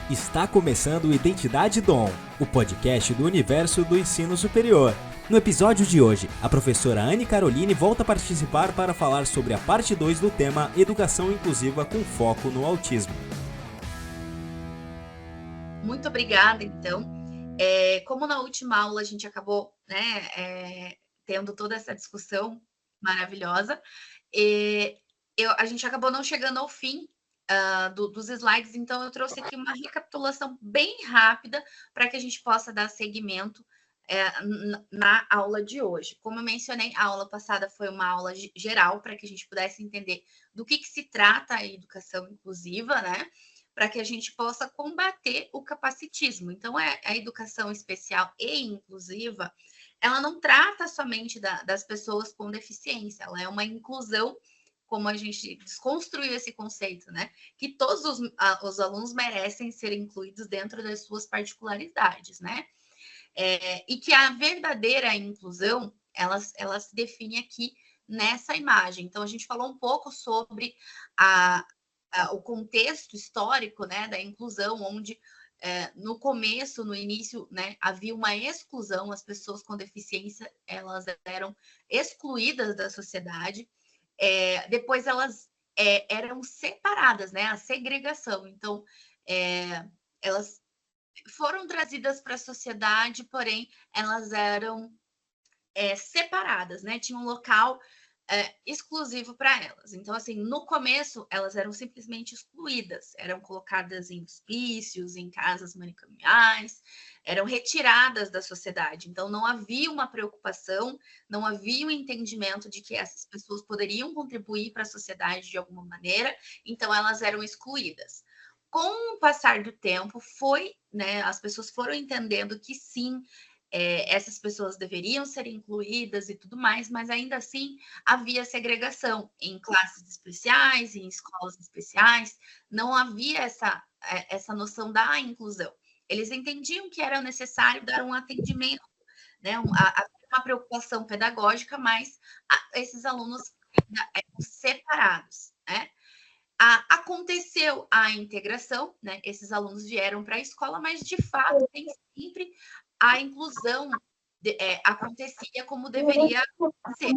Está começando o Identidade Dom, o podcast do universo do ensino superior. No episódio de hoje, a professora Anne Caroline volta a participar para falar sobre a parte 2 do tema Educação Inclusiva com foco no autismo. Muito obrigada, então. Como na última aula a gente acabou tendo toda essa discussão maravilhosa, a gente acabou não chegando ao fim dos slides, então eu trouxe aqui uma recapitulação bem rápida para que a gente possa dar seguimento na aula de hoje. Como eu mencionei, a aula passada foi uma aula geral para que a gente pudesse entender do que se trata a educação inclusiva, né? Para que a gente possa combater o capacitismo. Então, a educação especial e inclusiva, ela não trata somente das pessoas com deficiência, ela é uma inclusão, como a gente desconstruiu esse conceito, né? Que todos os alunos merecem ser incluídos dentro das suas particularidades, né? E que a verdadeira inclusão, ela se define aqui nessa imagem. Então, a gente falou um pouco sobre o contexto histórico, né, da inclusão, onde no começo, no início, né, havia uma exclusão, as pessoas com deficiência, elas eram excluídas da sociedade, depois elas eram separadas, né, a segregação, então elas foram trazidas para a sociedade, porém elas eram separadas, né, tinha um local exclusivo para elas. Então, assim, no começo, elas eram simplesmente excluídas, eram colocadas em hospícios, em casas manicomiais, eram retiradas da sociedade. Então, não havia uma preocupação, não havia um entendimento de que essas pessoas poderiam contribuir para a sociedade de alguma maneira, então elas eram excluídas. Com o passar do tempo, as pessoas foram entendendo que sim, essas pessoas deveriam ser incluídas e tudo mais, mas ainda assim havia segregação em classes especiais, em escolas especiais, não havia essa noção da inclusão. Eles entendiam que era necessário dar um atendimento, né, uma preocupação pedagógica, mas esses alunos eram separados, né? Aconteceu a integração, né? Esses alunos vieram para a escola, mas de fato nem sempre a inclusão acontecia como deveria ser.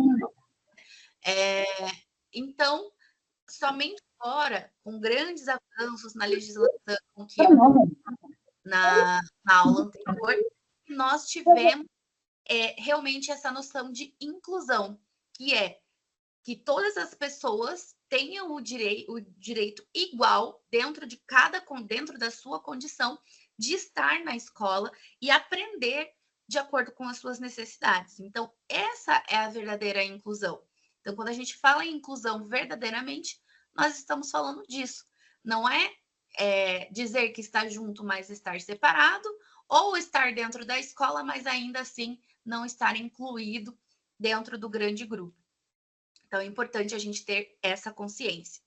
Então, somente agora, com grandes avanços na legislação, que eu na aula anterior, nós tivemos realmente essa noção de inclusão, que é que todas as pessoas tenham o direito igual dentro da sua condição de estar na escola e aprender de acordo com as suas necessidades. Então, essa é a verdadeira inclusão. Então, quando a gente fala em inclusão verdadeiramente, nós estamos falando disso. Não é dizer que está junto, mas estar separado, ou estar dentro da escola, mas ainda assim não estar incluído dentro do grande grupo. Então, é importante a gente ter essa consciência.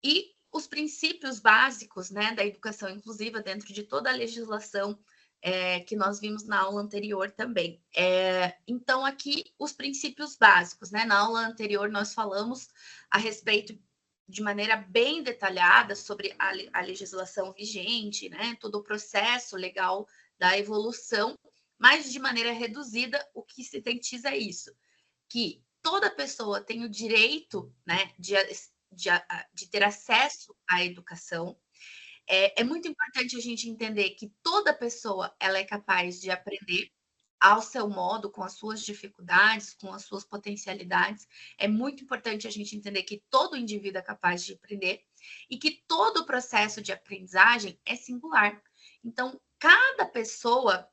E os princípios básicos, né, da educação inclusiva dentro de toda a legislação que nós vimos na aula anterior também. Então, aqui, os princípios básicos, né? Na aula anterior, nós falamos a respeito de maneira bem detalhada sobre a legislação vigente, né? Todo o processo legal da evolução, mas de maneira reduzida, o que se sintetiza é isso, que toda pessoa tem o direito, né, de ter acesso à educação. É muito importante a gente entender que toda pessoa ela é capaz de aprender ao seu modo, com as suas dificuldades, com as suas potencialidades. É muito importante a gente entender que todo indivíduo é capaz de aprender e que todo o processo de aprendizagem é singular. Então, cada pessoa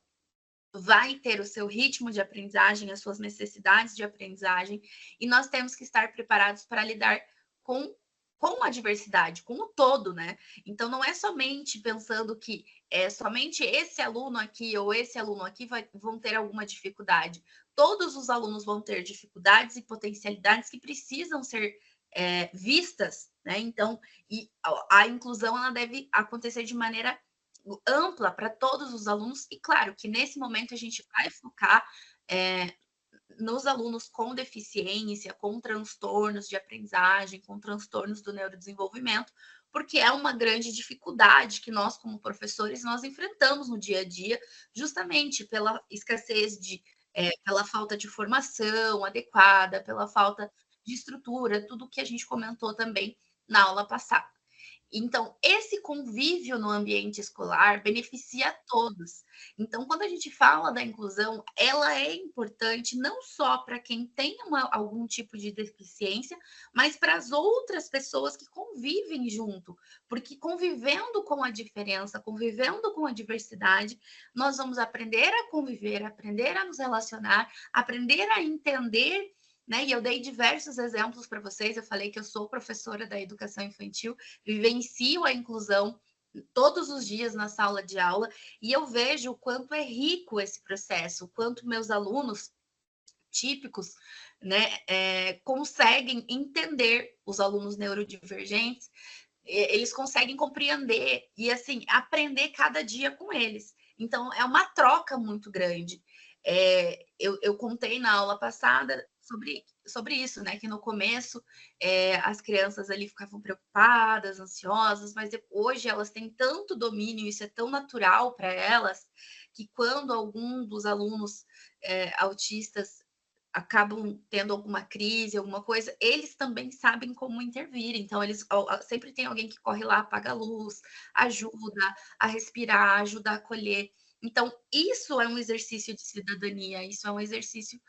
vai ter o seu ritmo de aprendizagem, as suas necessidades de aprendizagem, e nós temos que estar preparados para lidar com a diversidade, com o todo, né? Então, não é somente pensando que somente esse aluno aqui ou esse aluno aqui vão ter alguma dificuldade. Todos os alunos vão ter dificuldades e potencialidades que precisam ser vistas, né? Então, a inclusão ela deve acontecer de maneira ampla para todos os alunos, e claro que nesse momento a gente vai focar nos alunos com deficiência, com transtornos de aprendizagem, com transtornos do neurodesenvolvimento, porque é uma grande dificuldade que nós, como professores, nós enfrentamos no dia a dia, justamente pela escassez pela falta de formação adequada, pela falta de estrutura, tudo que a gente comentou também na aula passada. Então, esse convívio no ambiente escolar beneficia a todos. Então, quando a gente fala da inclusão, ela é importante não só para quem tem algum tipo de deficiência, mas para as outras pessoas que convivem junto. Porque convivendo com a diferença, convivendo com a diversidade, nós vamos aprender a conviver, aprender a nos relacionar, aprender a entender, né? E eu dei diversos exemplos para vocês. Eu falei que eu sou professora da educação infantil, vivencio a inclusão todos os dias na sala de aula e eu vejo o quanto é rico esse processo, o quanto meus alunos típicos, né, conseguem entender os alunos neurodivergentes, eles conseguem compreender e assim aprender cada dia com eles. Então é uma troca muito grande. Eu contei na aula passada sobre isso, né? Que no começo as crianças ali ficavam preocupadas, ansiosas, mas hoje elas têm tanto domínio, isso é tão natural para elas, que quando algum dos alunos autistas acabam tendo alguma crise, alguma coisa, eles também sabem como intervir. Então, eles sempre tem alguém que corre lá, apaga a luz, ajuda a respirar, ajuda a acolher. Então, isso é um exercício de cidadania, isso é um exercício.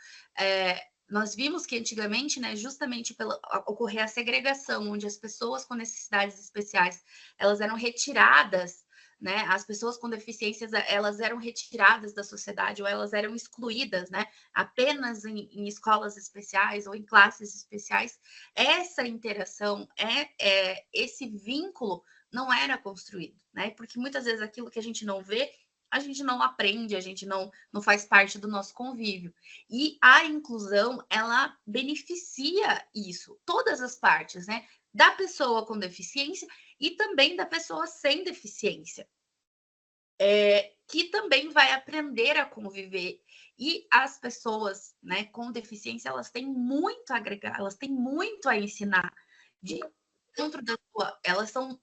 Nós vimos que antigamente, né, justamente pela ocorrer a segregação, onde as pessoas com necessidades especiais elas eram retiradas, né? As pessoas com deficiências elas eram retiradas da sociedade ou elas eram excluídas, né? Apenas em escolas especiais ou em classes especiais. Essa interação, esse vínculo não era construído, né? Porque muitas vezes aquilo que a gente não vê, a gente não aprende, a gente não faz parte do nosso convívio. E a inclusão, ela beneficia isso, todas as partes, né? Da pessoa com deficiência e também da pessoa sem deficiência, que também vai aprender a conviver. E as pessoas, né, com deficiência, elas têm muito a agregar, elas têm muito a ensinar. Dentro da sua, elas são,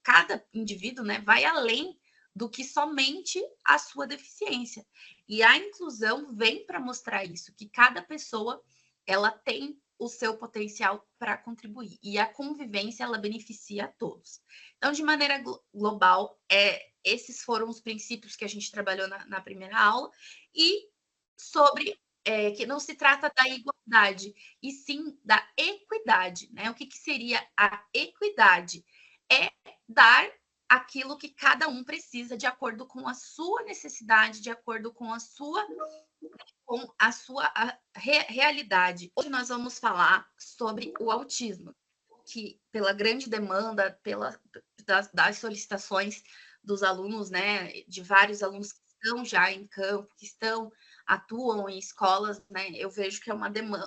cada indivíduo, né, vai além do que somente a sua deficiência. E a inclusão vem para mostrar isso, que cada pessoa ela tem o seu potencial para contribuir. E a convivência, ela beneficia a todos. Então, de maneira global, esses foram os princípios que a gente trabalhou na primeira aula. E sobre que não se trata da igualdade, e sim da equidade. Né? O que seria a equidade? É dar aquilo que cada um precisa de acordo com a sua necessidade, de acordo com a sua realidade. Hoje nós vamos falar sobre o autismo, que pela grande demanda, das solicitações dos alunos, né, de vários alunos que estão já em campo, que atuam em escolas, né, eu vejo que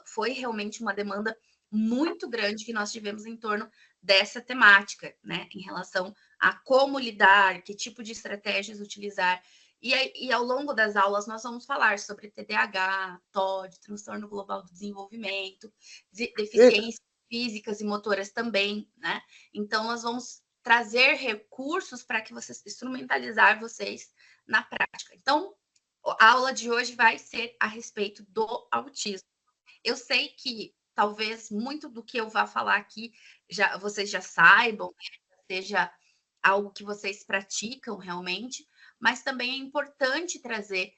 foi realmente uma demanda muito grande que nós tivemos em torno dessa temática, né, em relação a como lidar, que tipo de estratégias utilizar. E ao longo das aulas nós vamos falar sobre TDAH, TOD, transtorno global do desenvolvimento, deficiências físicas e motoras também, né? Então nós vamos trazer recursos para que vocês instrumentalizar vocês na prática. Então, a aula de hoje vai ser a respeito do autismo. Eu sei que talvez muito do que eu vá falar aqui vocês já saibam, né? Seja algo que vocês praticam realmente, mas também é importante trazer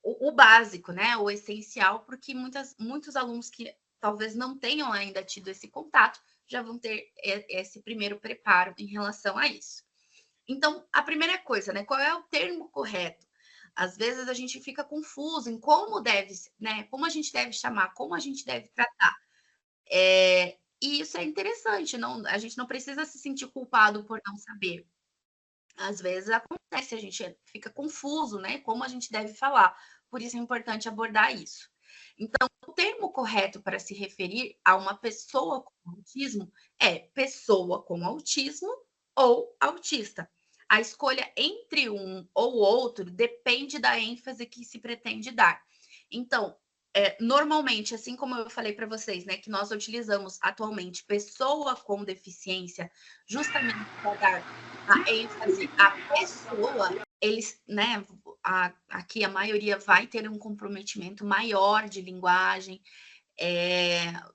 o básico, né? O essencial, porque muitos alunos que talvez não tenham ainda tido esse contato já vão ter esse primeiro preparo em relação a isso. Então, a primeira coisa, né? Qual é o termo correto? Às vezes a gente fica confuso em como né? Como a gente deve chamar, como a gente deve tratar. E isso é interessante, a gente não precisa se sentir culpado por não saber. Às vezes acontece, a gente fica confuso, né? Como a gente deve falar. Por isso é importante abordar isso. Então, o termo correto para se referir a uma pessoa com autismo é pessoa com autismo ou autista. A escolha entre um ou outro depende da ênfase que se pretende dar. Então, Normalmente, assim como eu falei para vocês, né, que nós utilizamos atualmente pessoa com deficiência, justamente para dar a ênfase à pessoa, eles, né, aqui a maioria vai ter um comprometimento maior de linguagem,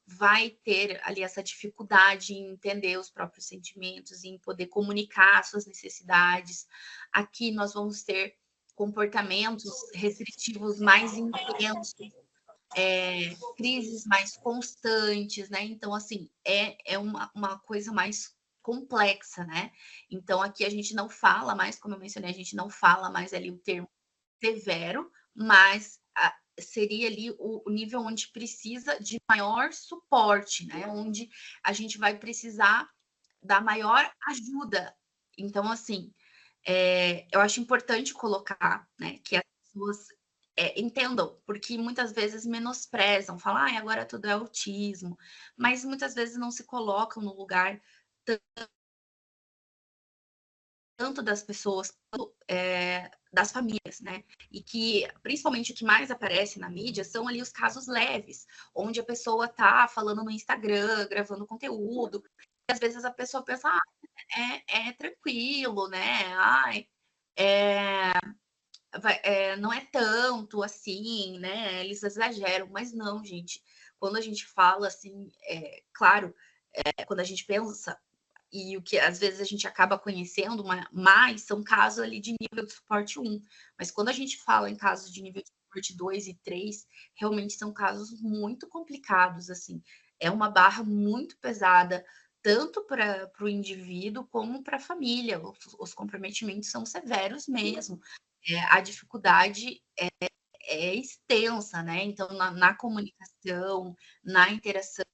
vai ter ali essa dificuldade em entender os próprios sentimentos, em poder comunicar suas necessidades. Aqui nós vamos ter comportamentos restritivos mais intensos, crises mais constantes, né? Então, assim, é uma coisa mais complexa, né? Então, aqui a gente não fala mais, como eu mencionei, a gente não fala mais ali o termo severo, mas seria ali o nível onde precisa de maior suporte, né? Onde a gente vai precisar da maior ajuda. Então, assim, eu acho importante colocar, né, que as pessoas entendam, porque muitas vezes menosprezam, falam, ah, agora tudo é autismo, mas muitas vezes não se colocam no lugar tanto das pessoas, das famílias, né? E que, principalmente, o que mais aparece na mídia são ali os casos leves, onde a pessoa tá falando no Instagram, gravando conteúdo, e às vezes a pessoa pensa, ah, é tranquilo, né? Ai, não é tanto assim, né? Eles exageram, mas não, gente. Quando a gente fala assim, claro, quando a gente pensa, e o que às vezes a gente acaba conhecendo mais são casos ali de nível de suporte 1. Mas quando a gente fala em casos de nível de suporte 2 e 3, realmente são casos muito complicados, assim. É uma barra muito pesada, tanto para o indivíduo como para a família. Os comprometimentos são severos mesmo. A dificuldade é extensa, né? Então, na comunicação, na interação,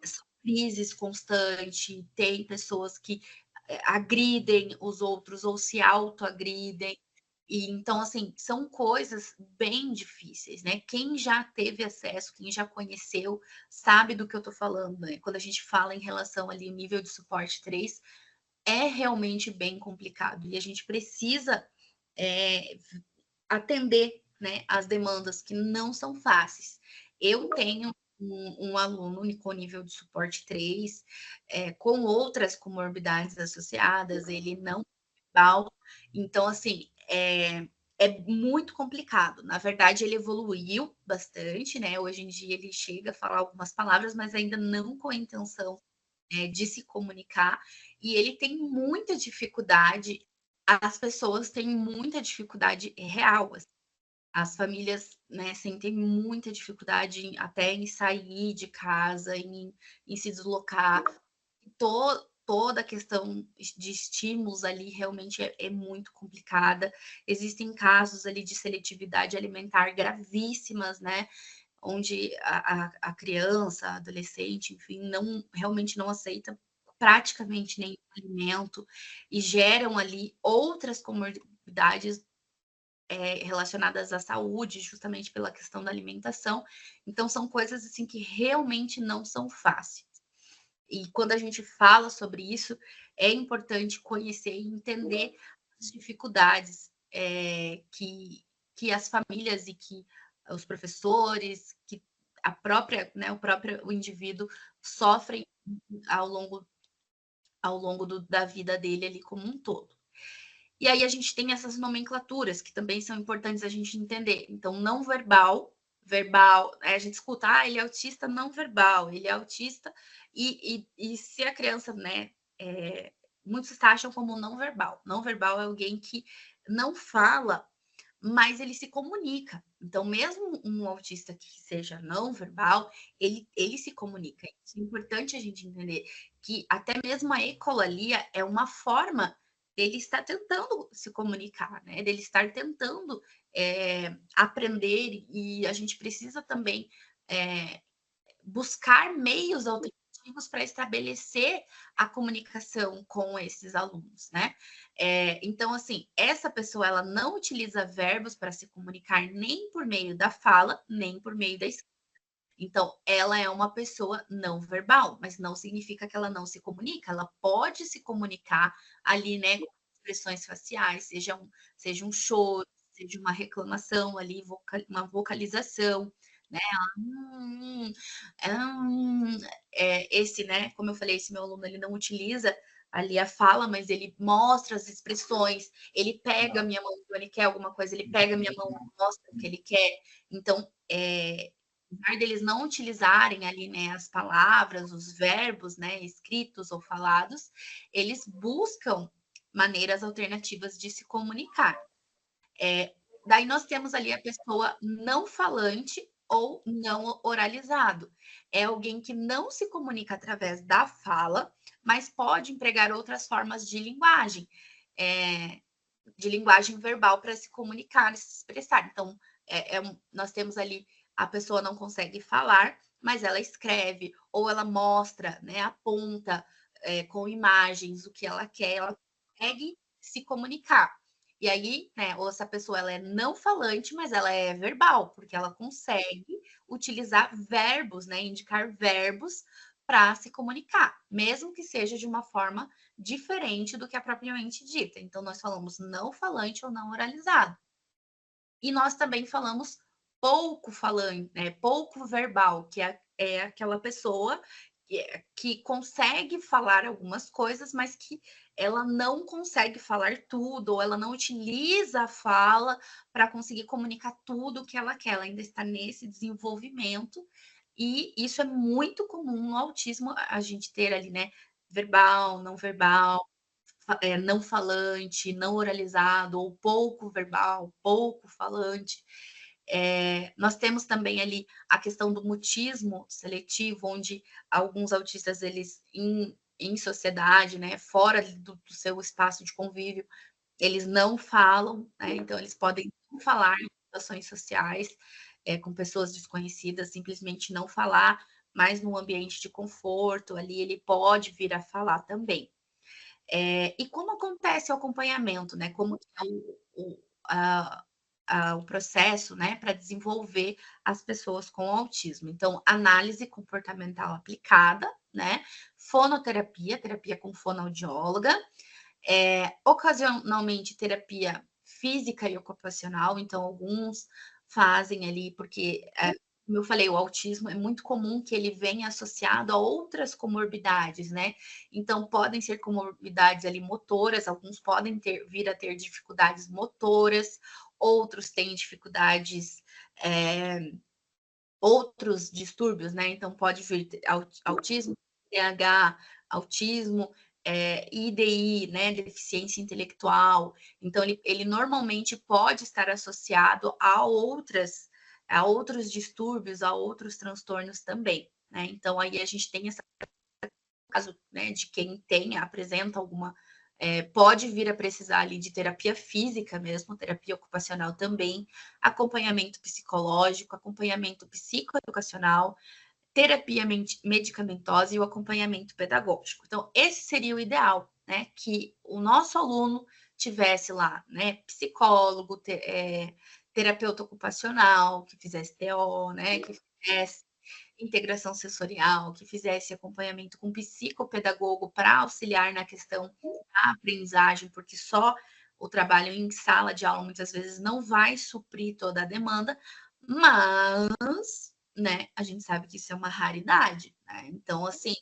são crises constantes, tem pessoas que agridem os outros ou se autoagridem. E então, assim, são coisas bem difíceis, né? Quem já teve acesso, quem já conheceu, sabe do que eu tô falando, né? Quando a gente fala em relação ali ao nível de suporte 3, é realmente bem complicado. E a gente precisa atender, né, as demandas que não são fáceis. Eu tenho um aluno com nível de suporte 3, com outras comorbidades associadas, ele não verbal, então, assim, é muito complicado. Na verdade, ele evoluiu bastante, né? Hoje em dia ele chega a falar algumas palavras, mas ainda não com a intenção de se comunicar, e ele tem muita dificuldade, as pessoas têm muita dificuldade real, assim. As famílias, né, sentem muita dificuldade até em sair de casa, em se deslocar. Toda a questão de estímulos ali realmente é muito complicada. Existem casos ali de seletividade alimentar gravíssimas, né? Onde a criança, a adolescente, enfim, realmente não aceita praticamente nenhum alimento e geram ali outras comorbidades relacionadas à saúde, justamente pela questão da alimentação. Então, são coisas assim que realmente não são fáceis. E quando a gente fala sobre isso, é importante conhecer e entender as dificuldades que as famílias e que os professores, que a própria, né, o indivíduo sofrem ao longo da vida dele ali como um todo. E aí a gente tem essas nomenclaturas que também são importantes a gente entender. Então, não verbal, verbal, a gente escuta, ah, ele é autista não verbal, ele é autista, e se a criança, né, muitos taxam como não verbal. Não verbal é alguém que não fala, mas ele se comunica. Então, mesmo um autista que seja não verbal, ele se comunica. Isso é importante a gente entender que até mesmo a ecolalia é uma forma dele estar tentando se comunicar, né? Dele estar tentando aprender, e a gente precisa também buscar meios alternativos para estabelecer a comunicação com esses alunos, né? Então, assim, essa pessoa ela não utiliza verbos para se comunicar nem por meio da fala, nem por meio da escrita. Então, ela é uma pessoa não verbal, mas não significa que ela não se comunica. Ela pode se comunicar ali, né, com expressões faciais, seja um choro, seja uma reclamação ali, uma vocalização, né? Hum, hum, esse, né? Como eu falei, esse meu aluno ele não utiliza ali a fala, mas ele mostra as expressões, ele pega a minha mão quando ele quer alguma coisa, ele pega a minha mão e mostra o que ele quer. Então, apesar deles não utilizarem ali, né, as palavras, os verbos, né, escritos ou falados, eles buscam maneiras alternativas de se comunicar. Daí nós temos ali a pessoa não falante ou não oralizado. É alguém que não se comunica através da fala, mas pode empregar outras formas de linguagem verbal para se comunicar, se expressar. Então, nós temos ali a pessoa não consegue falar, mas ela escreve ou ela mostra, né, aponta com imagens o que ela quer, ela consegue se comunicar. E aí, né, ou essa pessoa ela é não falante, mas ela é verbal, porque ela consegue utilizar verbos, né, indicar verbos para se comunicar, mesmo que seja de uma forma diferente do que é propriamente dita. Então, nós falamos não falante ou não oralizado. E nós também falamos pouco falante, né, pouco verbal, que é aquela pessoa que consegue falar algumas coisas, mas que ela não consegue falar tudo, ou ela não utiliza a fala para conseguir comunicar tudo o que ela quer. Ela ainda está nesse desenvolvimento, e isso é muito comum no autismo, a gente ter ali, né, verbal, não verbal, não falante, não oralizado, ou pouco verbal, pouco falante. Nós temos também ali a questão do mutismo seletivo, onde alguns autistas, eles em sociedade, né, fora do seu espaço de convívio, eles não falam, né? Então eles podem não falar em situações sociais, com pessoas desconhecidas, simplesmente não falar, mas no ambiente de conforto ali ele pode vir a falar também. E como acontece o acompanhamento, né? Como é o processo, né, para desenvolver as pessoas com autismo. Então, análise comportamental aplicada, né? Fonoterapia, terapia com fonoaudióloga, ocasionalmente terapia física e ocupacional. Então, alguns fazem ali, porque como eu falei, o autismo é muito comum que ele venha associado a outras comorbidades, né? Então, podem ser comorbidades ali motoras, alguns podem vir a ter dificuldades motoras, outros têm dificuldades, outros distúrbios, né? Então, pode vir autismo, TH, autismo, IDI, né? Deficiência intelectual. Então, ele normalmente pode estar associado a outros distúrbios, a outros transtornos também, né? Então, aí a gente tem esse caso, né, de quem apresenta alguma, pode vir a precisar ali de terapia física mesmo, terapia ocupacional também, acompanhamento psicológico, acompanhamento psicoeducacional, terapia medicamentosa e o acompanhamento pedagógico. Então, esse seria o ideal, né? Que o nosso aluno tivesse lá, né? Psicólogo, terapeuta ocupacional, que fizesse TO, né? Que fizesse integração sensorial, que fizesse acompanhamento com psicopedagogo para auxiliar na questão da aprendizagem, porque só o trabalho em sala de aula muitas vezes não vai suprir toda a demanda, mas, né, a gente sabe que isso é uma raridade, né? Então, assim,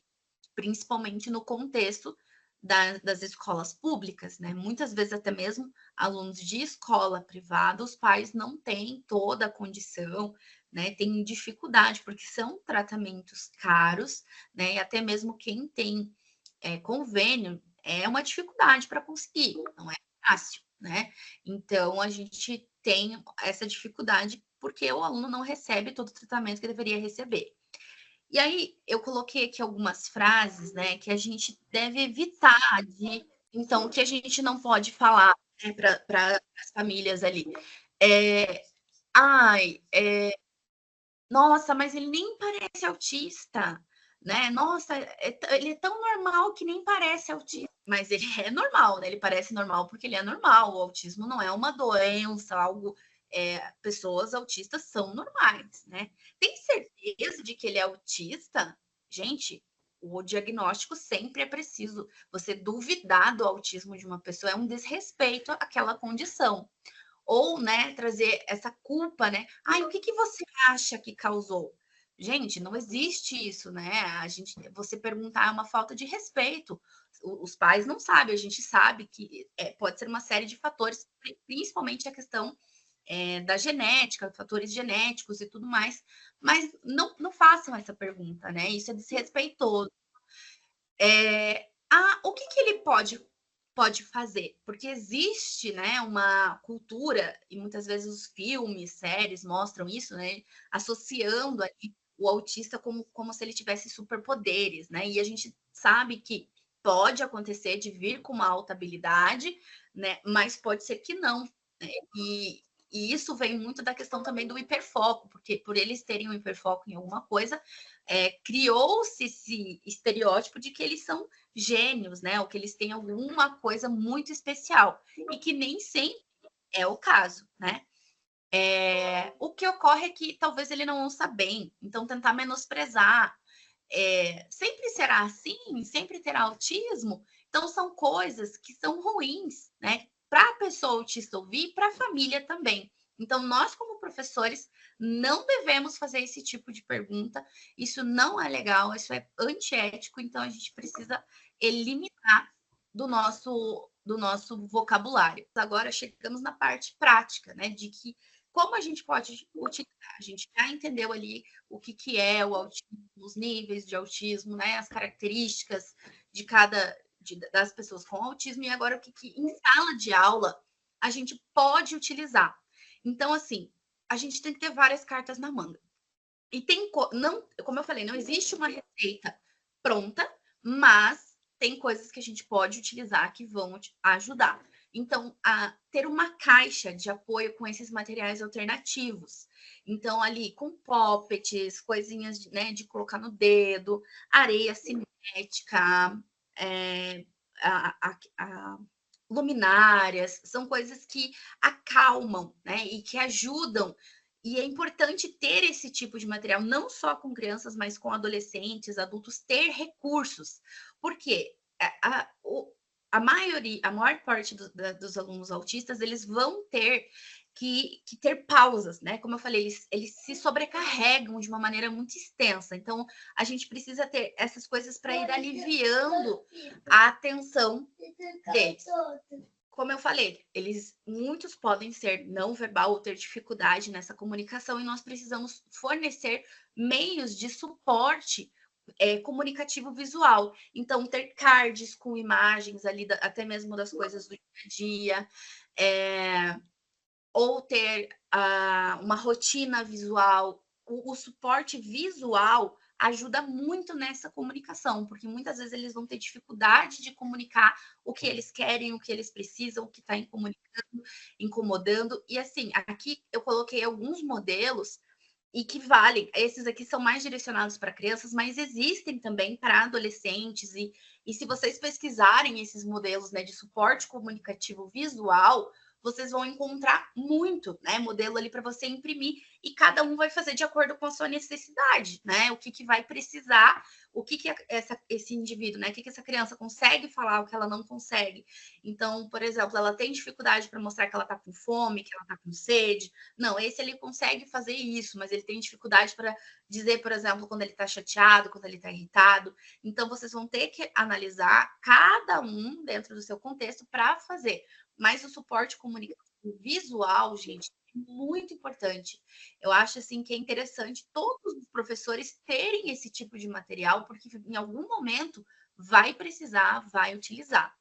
principalmente no contexto das escolas públicas, né? Muitas vezes, até mesmo alunos de escola privada, os pais não têm toda a condição, né? Tem dificuldade, porque são tratamentos caros, né? E até mesmo quem tem convênio é uma dificuldade para conseguir, não é fácil, né? Então, a gente tem essa dificuldade porque o aluno não recebe todo o tratamento que deveria receber. E aí, eu coloquei aqui algumas frases, né, que a gente deve evitar então, o que a gente não pode falar, né, para as famílias ali. Ai, nossa, mas ele nem parece autista, né? Nossa, ele é tão normal que nem parece autista. Mas ele é normal, né? Ele parece normal porque ele é normal. O autismo não é uma doença, algo. Pessoas autistas são normais, né? Tem certeza de que ele é autista? Gente, o diagnóstico sempre é preciso. Você duvidar do autismo de uma pessoa é um desrespeito àquela condição. ou, né, trazer essa culpa, né? Ai, o que que você acha que causou? Gente, não existe isso, né? Você perguntar é uma falta de respeito. Os pais não sabem, a gente sabe que pode ser uma série de fatores, principalmente a questão da genética, fatores genéticos e tudo mais, mas não façam essa pergunta, né? Isso é desrespeitoso. O que que ele pode fazer? Porque existe, né, uma cultura, e muitas vezes os filmes, séries mostram isso, né, associando ali o autista como se ele tivesse superpoderes, né? E a gente sabe que pode acontecer de vir com uma alta habilidade, né? Mas pode ser que não, né? E isso vem muito da questão também do hiperfoco, porque por eles terem um hiperfoco em alguma coisa, criou-se esse estereótipo de que eles são gênios, né? Ou que eles têm alguma coisa muito especial, e que nem sempre é o caso, né? O que ocorre é que talvez ele não ouça bem, então tentar menosprezar. Sempre será assim? Sempre terá autismo? Então são coisas que são ruins, né? Para a pessoa autista ouvir, para a família também. Então, nós, como professores, não devemos fazer esse tipo de pergunta. Isso não é legal, isso é antiético, então a gente precisa eliminar do nosso vocabulário. Agora chegamos na parte prática, né? De que como a gente pode utilizar. A gente já entendeu ali o que é o autismo, os níveis de autismo, né? As características de das pessoas com autismo, e agora o que em sala de aula a gente pode utilizar. Então, assim, a gente tem que ter várias cartas na manga. E não, como eu falei, não existe uma receita pronta, mas tem coisas que a gente pode utilizar que vão ajudar. Então, ter uma caixa de apoio com esses materiais alternativos. Então, ali com poppets, coisinhas, né, de colocar no dedo, areia cinética, luminárias, são coisas que acalmam, né, e que ajudam. E é importante ter esse tipo de material, não só com crianças, mas com adolescentes, adultos, ter recursos. Porque a maioria, a maior parte dos alunos autistas, eles vão ter que ter pausas, né? Como eu falei, eles se sobrecarregam de uma maneira muito extensa. Então, a gente precisa ter essas coisas para ir aliviando a atenção deles. Como eu falei, muitos podem ser não verbal ou ter dificuldade nessa comunicação, e nós precisamos fornecer meios de suporte comunicativo visual. Então, ter cards com imagens ali, até mesmo das coisas do dia a dia, ou ter uma rotina visual. O suporte visual ajuda muito nessa comunicação, porque muitas vezes eles vão ter dificuldade de comunicar o que eles querem, o que eles precisam, o que está incomodando. E assim, aqui eu coloquei alguns modelos e que valem. Esses aqui são mais direcionados para crianças, mas existem também para adolescentes. E se vocês pesquisarem esses modelos, né, de suporte comunicativo visual, vocês vão encontrar muito, né, modelo ali para você imprimir, e cada um vai fazer de acordo com a sua necessidade, né? O que vai precisar, o que esse indivíduo, né? O que essa criança consegue falar, o que ela não consegue. Então, por exemplo, ela tem dificuldade para mostrar que ela está com fome, que ela está com sede. Não, esse ele consegue fazer isso, mas ele tem dificuldade para dizer, por exemplo, quando ele está chateado, quando ele está irritado. Então, vocês vão ter que analisar cada um dentro do seu contexto para fazer. Mas o suporte comunicativo visual, gente, é muito importante. Eu acho assim que é interessante todos os professores terem esse tipo de material, porque em algum momento vai precisar, vai utilizar.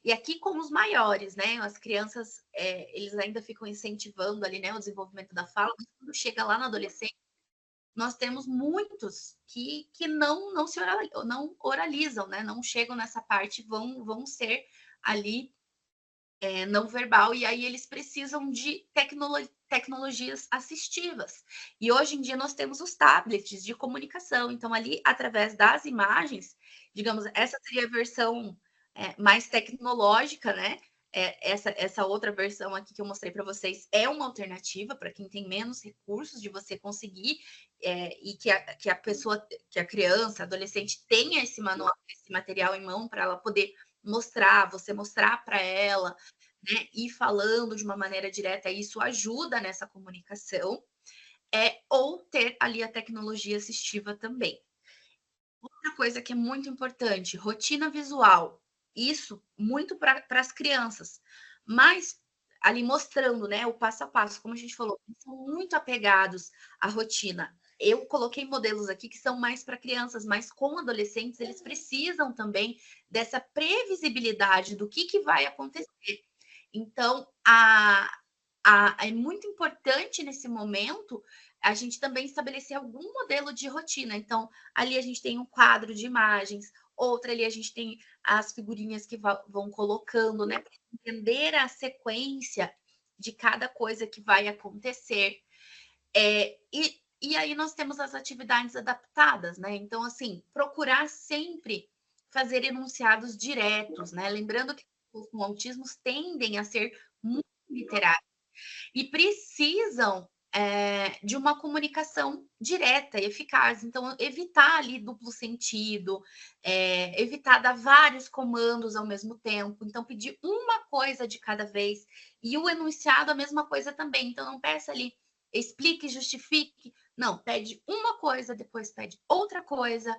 E aqui com os maiores, né? As crianças, eles ainda ficam incentivando ali, né, o desenvolvimento da fala, mas quando chega lá na adolescência, nós temos muitos que não se não oralizam, né? Não chegam nessa parte, vão ser ali não verbal, e aí eles precisam de tecnologias assistivas. E hoje em dia nós temos os tablets de comunicação, então ali, através das imagens, digamos, essa seria a versão mais tecnológica, né? Essa outra versão aqui que eu mostrei para vocês é uma alternativa para quem tem menos recursos de você conseguir, e que a pessoa, que a criança, adolescente tenha esse manual, esse material em mão para ela poder mostrar, você mostrar para ela, né, ir falando de uma maneira direta, isso ajuda nessa comunicação, ou ter ali a tecnologia assistiva também. Outra coisa que é muito importante, rotina visual. Isso muito para as crianças, mas ali mostrando, né, o passo a passo, como a gente falou, eles são muito apegados à rotina. Eu coloquei modelos aqui que são mais para crianças, mas com adolescentes eles precisam também dessa previsibilidade do que vai acontecer. Então, é muito importante nesse momento a gente também estabelecer algum modelo de rotina. Então, ali a gente tem um quadro de imagens, outra ali a gente tem as figurinhas que vão colocando, né, para entender a sequência de cada coisa que vai acontecer. E aí nós temos as atividades adaptadas, né? Então, assim, procurar sempre fazer enunciados diretos, né? Lembrando que os com autismo tendem a ser muito literários e precisam de uma comunicação direta e eficaz. Então, evitar ali duplo sentido, evitar dar vários comandos ao mesmo tempo. Então, pedir uma coisa de cada vez. E o enunciado, a mesma coisa também. Então, não peça ali, explique, justifique. Não, pede uma coisa, depois pede outra coisa.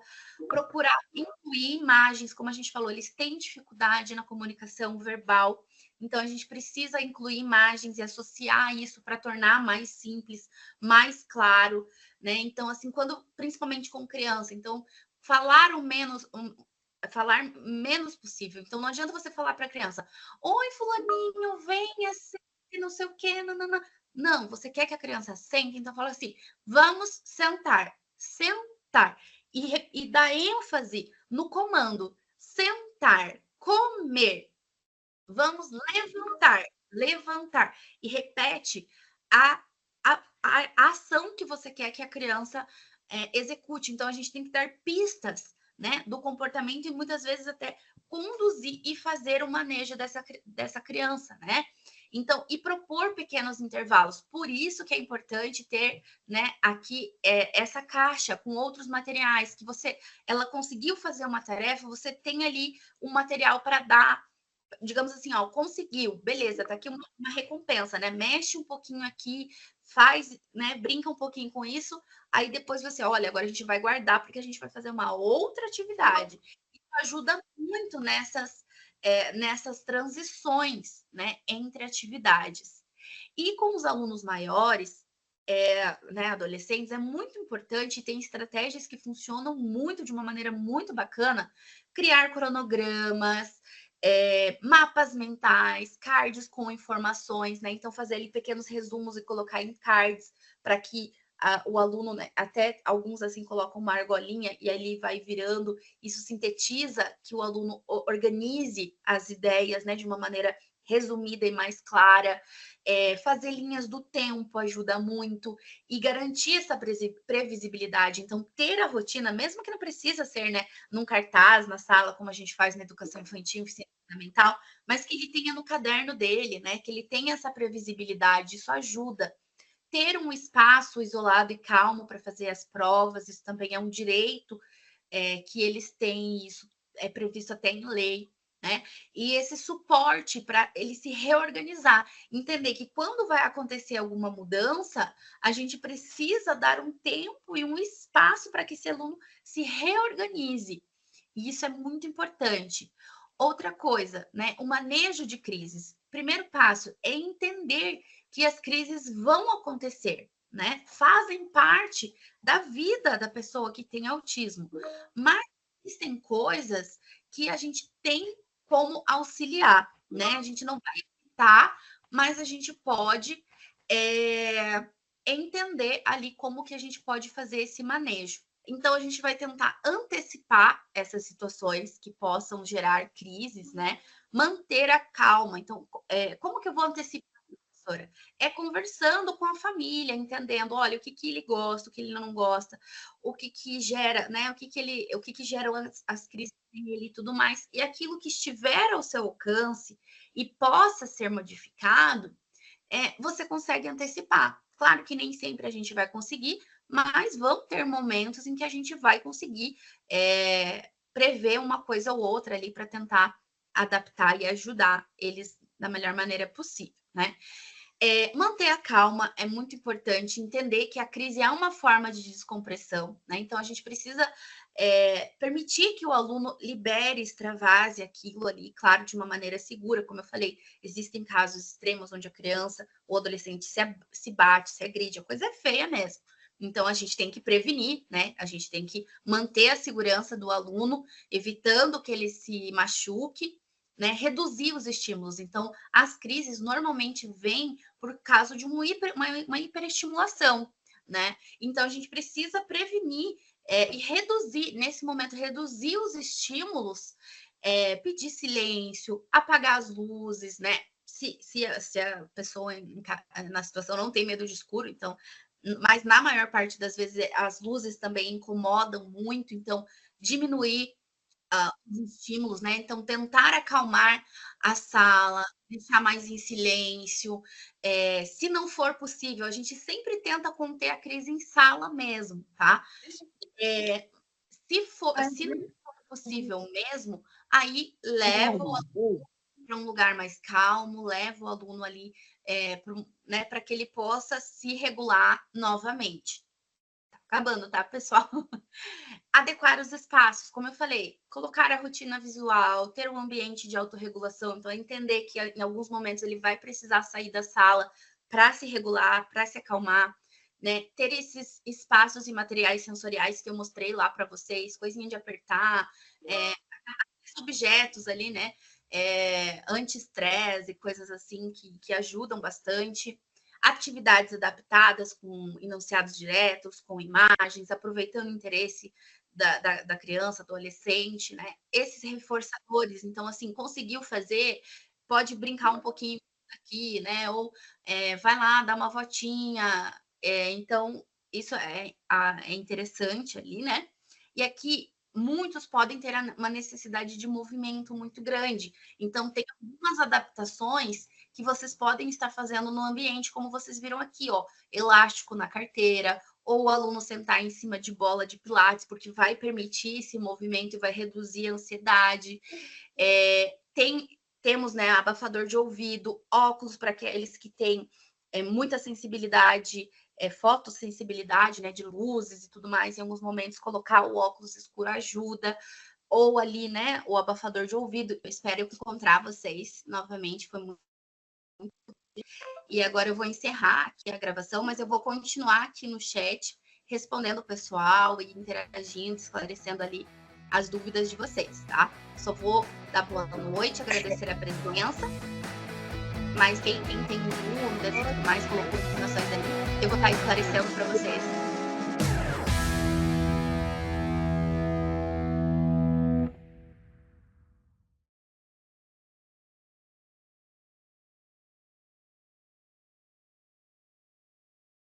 Procurar incluir imagens, como a gente falou, eles têm dificuldade na comunicação verbal. Então, a gente precisa incluir imagens e associar isso para tornar mais simples, mais claro, né? Então, assim, quando, principalmente com criança, então, falar menos possível. Então, não adianta você falar para a criança: oi, fulaninho, venha, sente, não sei o quê, nanana. Não, você quer que a criança sente, então fala assim: vamos sentar, sentar. E dá ênfase no comando: sentar, comer. Vamos levantar, levantar. E repete a ação que você quer que a criança execute. Então, a gente tem que dar pistas, né, do comportamento e muitas vezes até conduzir e fazer o manejo dessa criança, né? Então, e propor pequenos intervalos. Por isso que é importante ter, né, aqui essa caixa com outros materiais que ela conseguiu fazer uma tarefa, você tem ali um material para dar, digamos assim, ó, conseguiu, beleza, tá aqui uma recompensa, né? Mexe um pouquinho aqui, faz, né? Brinca um pouquinho com isso, aí depois você, olha, agora a gente vai guardar porque a gente vai fazer uma outra atividade. Isso ajuda muito nessas transições, né, entre atividades. E com os alunos maiores, né, adolescentes, é muito importante, tem estratégias que funcionam muito de uma maneira muito bacana, criar cronogramas, mapas mentais, cards com informações, né? Então, fazer ali pequenos resumos e colocar em cards para que o aluno, né, até alguns assim colocam uma argolinha e ali vai virando, isso sintetiza que o aluno organize as ideias, né, de uma maneira resumida e mais clara. Fazer linhas do tempo ajuda muito e garantir essa previsibilidade. Então, ter a rotina, mesmo que não precisa ser, né, num cartaz na sala, como a gente faz na educação infantil, fundamental, mas que ele tenha no caderno dele, né? Que ele tenha essa previsibilidade, isso ajuda. Ter um espaço isolado e calmo para fazer as provas, isso também é um direito que eles têm, isso é previsto até em lei, né? E esse suporte para ele se reorganizar, entender que quando vai acontecer alguma mudança, a gente precisa dar um tempo e um espaço para que esse aluno se reorganize. E isso é muito importante. Outra coisa, né? O manejo de crises. Primeiro passo é entender que as crises vão acontecer, né? Fazem parte da vida da pessoa que tem autismo. Mas existem coisas que a gente tem como auxiliar, né? A gente não vai evitar, mas a gente pode entender ali como que a gente pode fazer esse manejo. Então, a gente vai tentar antecipar essas situações que possam gerar crises, né? Manter a calma. Então, como que eu vou antecipar, professora? É conversando com a família, entendendo, olha, o que ele gosta, o que ele não gosta, o que gera, né? O que geram as crises nele e tudo mais. E aquilo que estiver ao seu alcance e possa ser modificado, você consegue antecipar. Claro que nem sempre a gente vai conseguir, mas vão ter momentos em que a gente vai conseguir prever uma coisa ou outra ali para tentar adaptar e ajudar eles da melhor maneira possível, né? Manter a calma é muito importante, entender que a crise é uma forma de descompressão, né? Então, a gente precisa permitir que o aluno libere, extravase aquilo ali, claro, de uma maneira segura, como eu falei, existem casos extremos onde a criança ou adolescente se bate, se agride, a coisa é feia mesmo. Então, a gente tem que prevenir, né? A gente tem que manter a segurança do aluno, evitando que ele se machuque, né? Reduzir os estímulos. Então, as crises normalmente vêm por causa de uma hiperestimulação, né? Então, a gente precisa prevenir e reduzir, nesse momento, reduzir os estímulos, pedir silêncio, apagar as luzes, né? Se a pessoa na situação não tem medo de escuro, então, mas na maior parte das vezes as luzes também incomodam muito, então diminuir os estímulos, né? Então, tentar acalmar a sala, deixar mais em silêncio. Se não for possível, a gente sempre tenta conter a crise em sala mesmo, tá? Se não for possível mesmo, aí leva o aluno para um lugar mais calmo, leva o aluno ali para que ele possa se regular novamente. Tá acabando, tá, pessoal? Adequar os espaços, como eu falei, colocar a rotina visual, ter um ambiente de autorregulação, então entender que em alguns momentos ele vai precisar sair da sala para se regular, para se acalmar, né? Ter esses espaços e materiais sensoriais que eu mostrei lá para vocês, coisinha de apertar, objetos ali, né? Anti-estresse e coisas assim que ajudam bastante. Atividades adaptadas com enunciados diretos, com imagens, aproveitando o interesse da criança, adolescente, né? Esses reforçadores, então, assim, conseguiu fazer, pode brincar um pouquinho aqui, né? Ou vai lá, dá uma voltinha. Então, isso é interessante ali, né? E aqui, muitos podem ter uma necessidade de movimento muito grande. Então, tem algumas adaptações que vocês podem estar fazendo no ambiente, como vocês viram aqui, ó, elástico na carteira, ou o aluno sentar em cima de bola de pilates, porque vai permitir esse movimento e vai reduzir a ansiedade. Temos, né, abafador de ouvido, óculos para aqueles que têm muita sensibilidade, fotossensibilidade, né, de luzes e tudo mais. Em alguns momentos, colocar o óculos escuro ajuda. Ou ali, né, o abafador de ouvido. Eu espero encontrar vocês novamente, foi muito. E agora eu vou encerrar aqui a gravação, mas eu vou continuar aqui no chat, respondendo o pessoal e interagindo, esclarecendo ali as dúvidas de vocês, tá? Só vou dar boa noite, agradecer a presença, mas quem tem dúvidas e tudo mais, colocou informações ali, eu vou estar esclarecendo para vocês